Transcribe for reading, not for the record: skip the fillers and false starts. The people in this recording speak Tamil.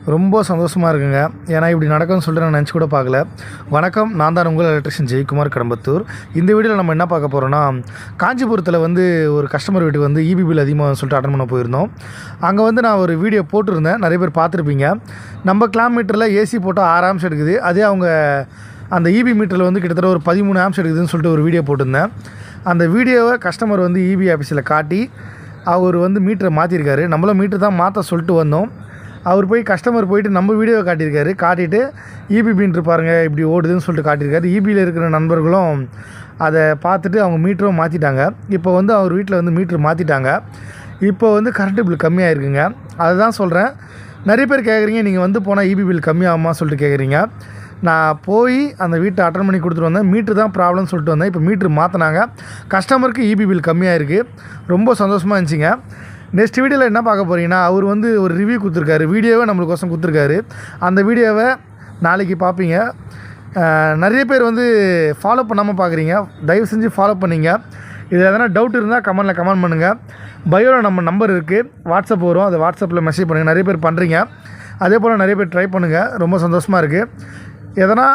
ரொம்ப சந்தோஷமாக இருக்குங்க. ஏன்னா இப்படி நடக்கும்னு சொல்லிட்டு நான் நினச்சி கூட பார்க்கல. வணக்கம், நான் தான் உங்கள் எலக்ட்ரிஷியன் ஜெயக்குமார், கடம்பத்தூர். இந்த வீடியோவில் நம்ம என்ன பார்க்க போகிறோன்னா, காஞ்சிபுரத்தில் ஒரு கஸ்டமர் வீட்டுக்கு ஈபி பில் அதிகமாக சொல்லிட்டு அட்டன் பண்ண போயிருந்தோம். அங்கே நான் ஒரு வீடியோ போட்டிருந்தேன், நிறைய பேர் பார்த்துருப்பீங்க. நம்ம கிலோமீட்டரில் ஏசி போட்டால் 6 ஆம்ஸ் எடுக்குது, அதே அவங்க அந்த ஈபி மீட்டரில் கிட்டத்தட்ட ஒரு 13 ஆம்ஸ் எடுக்குதுன்னு சொல்லிட்டு ஒரு வீடியோ போட்டிருந்தேன். அந்த வீடியோவை கஸ்டமர் ஈபி ஆஃபீஸில் காட்டி அவர் மீட்டரை மாற்றிருக்காரு. நம்மளும் மீட்டர் தான் மாற்ற சொல்லிட்டு வந்தோம். அவர் கஸ்டமர் போயிட்டு நம்ம வீடியோவை காட்டியிருக்காரு. காட்டிட்டு ஈபி மீட்ரு பாருங்கள் இப்படி ஓடுதுன்னு சொல்லிட்டு காட்டியிருக்காரு. ஈபியில் இருக்கிற நண்பர்களும் அதை பார்த்துட்டு அவங்க மீட்டரும் மாற்றிட்டாங்க. இப்போ அவர் வீட்டில் மீட்ரு மாற்றிட்டாங்க. இப்போ கரண்ட்டு பில் கம்மியாக இருக்குங்க. அதை தான் சொல்கிறேன். நிறைய பேர் கேட்குறீங்க, நீங்கள் போனால் ஈபி பில் கம்மியாகுமா சொல்லிட்டு கேட்குறீங்க. நான் போய் அந்த வீட்டை அட்டன் பண்ணி கொடுத்துட்டு வந்தேன். மீட்ரு தான் ப்ராப்ளம்னு சொல்லிட்டு வந்தேன். இப்போ மீட்ரு மாற்றினாங்க. கஸ்டமருக்கு ஈபி பில் கம்மியாக இருக்குது. ரொம்ப சந்தோஷமாக இருந்துச்சுங்க. நெக்ஸ்ட் வீடியோவில் என்ன பார்க்க போகிறீங்கன்னா, அவர் ஒரு ரிவ்யூ கொடுத்துருக்காரு. வீடியோவே நம்மளுக்கோசம் கொடுத்துருக்காரு. அந்த வீடியோவை நாளைக்கு பார்ப்பீங்க. நிறைய பேர் ஃபாலோ பண்ணாமல் பார்க்குறீங்க. தயவு செஞ்சு ஃபாலோ பண்ணிங்க. இதில் எதனா டவுட் இருந்தால் கமெண்ட் பண்ணுங்கள். பயோவில் நம்ம நம்பர் இருக்குது, வாட்ஸ்அப் வரும். அதை வாட்ஸ்அப்பில் மெசேஜ் பண்ணுங்கள். நிறைய பேர் பண்ணுறீங்க. அதே போல் நிறைய பேர் ட்ரை பண்ணுங்கள். ரொம்ப சந்தோஷமாக இருக்குது. எதனா